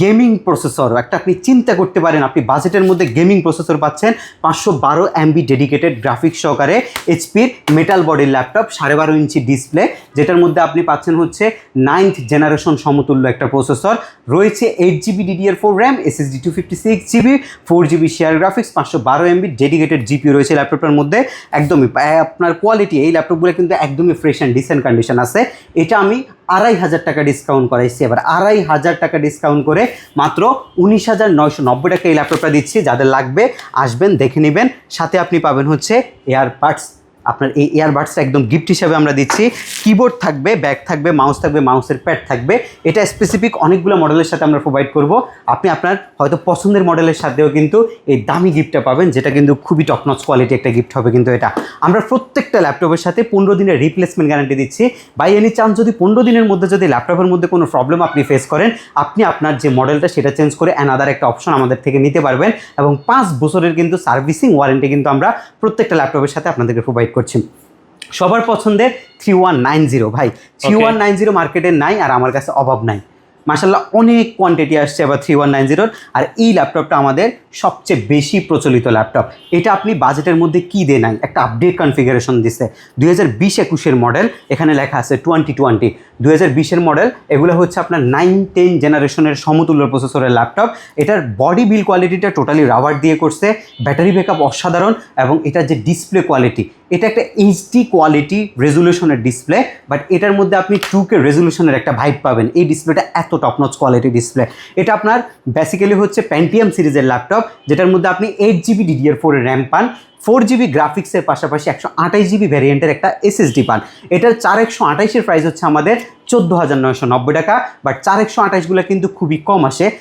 Gaming processor, একটা আপনি চিন্তা করতে পারেন আপনি বাজেটের মধ্যে গেমিং প্রসেসর পাচ্ছেন 512 MB ডেডিকেটেড গ্রাফিক্স সহকারে এইচপির মেটাল বডির ল্যাপটপ, 12.5 ইঞ্চি ডিসপ্লে, যেটার মধ্যে আপনি পাচ্ছেন হচ্ছে 9th জেনারেশন সমতুল্য একটা প্রসেসর, রয়েছে 8GB DDR4 RAM, SSD 256GB, 4GB share graphics, 512 MB dedicated GPU রয়েছে ল্যাপটপটার মধ্যে। একদমই আপনার কোয়ালিটি, এই ল্যাপটপগুলো কিন্তু একদমই ফ্রেশ অ্যান্ড ডিসেন্ট কন্ডিশন আছে। এটা আমি 2,500 টাকা ডিসকাউন্ট করাইছি, এবার 2,500 টাকা ডিসকাউন্ট করে মাত্র 19,990 টাকা এই ল্যাপটপটা দিচ্ছি। যাদের লাগবে আসবেন, দেখে নেবেন। সাথে আপনি পাবেন হচ্ছে এয়ারবাডস, আপনার এই এয়ারবাডসটা একদম গিফট হিসাবে আমরা দিচ্ছি। কিবোর্ড থাকবে, ব্যাগ থাকবে, মাউস থাকবে, মাউসের প্যাড থাকবে। এটা স্পেসিফিক অনেকগুলো মডেলের সাথে আমরা প্রোভাইড করব। আপনি আপনার হয়তো পছন্দের মডেলের সাথেও কিন্তু এই দামি গিফটটা পাবেন, যেটা কিন্তু খুবই টপ নচ কোয়ালিটি একটা গিফট হবে। কিন্তু এটা আমরা প্রত্যেকটা ল্যাপটপের সাথে 15 দিনের রিপ্লেসমেন্ট গ্যারান্টি দিচ্ছি। বাই এনি চান্স যদি 15 দিনের মধ্যে যদি ল্যাপটপের মধ্যে কোনো প্রবলেম আপনি ফেস করেন, আপনি আপনার যে মডেলটা সেটা চেঞ্জ করে অ্যানাদার একটা অপশন আমাদের থেকে নিতে পারবেন। এবং 5 বছরের কিন্তু সার্ভিসিং ওয়ারেন্টি কিন্তু আমরা প্রত্যেকটা ল্যাপটপের সাথে আপনাদেরকে প্রোভাইড করছি। সবার পছন্দের 3190 ভাই, 3190 মার্কেটে নাই, আর আমার কাছে অভাব নাই। মাশাআল্লাহ অনেক কোয়ান্টিটি আসছে আবার 3190। আর এই ল্যাপটপটা আমাদের সবচেয়ে বেশি প্রচলিত ল্যাপটপ। এটা আপনি বাজেটের মধ্যে কী দিয়ে নাই, একটা আপডেট কনফিগারেশন দিচ্ছে। 2020-21 মডেল, এখানে লেখা আছে 2020। 2020-এর মডেল, এগুলো হচ্ছে আপনার 9-10 জেনারেশনের সমতুল্য প্রসেসরের ল্যাপটপ। এটার বডি বিল কোয়ালিটিটা টোটালি রাবার দিয়ে করছে, ব্যাটারি ব্যাকআপ অসাধারণ, এবং এটার যে ডিসপ্লে কোয়ালিটি, এটা একটা এইচডি কোয়ালিটি রেজুলেশনের ডিসপ্লে, বাট এটার মধ্যে আপনি 2K রেজুলেশনের একটা ভাইব পাবেন। এই ডিসপ্লেটা এত টপনচ কোয়ালিটি ডিসপ্লে। এটা আপনার বেসিক্যালি হচ্ছে পেন্টিয়াম সিরিজের ল্যাপটপ, যেটার মধ্যে আপনি 8GB DDR4 র্যাম পান, 4GB গ্রাফিক্সের পাশাপাশি 128GB ভ্যারিয়েন্টের একটা এসএসডি পান। এটার 4128-এর প্রাইস হচ্ছে আমাদের 14,990 টাকা, বাট 4128গুলো কিন্তু খুবই কম আসে।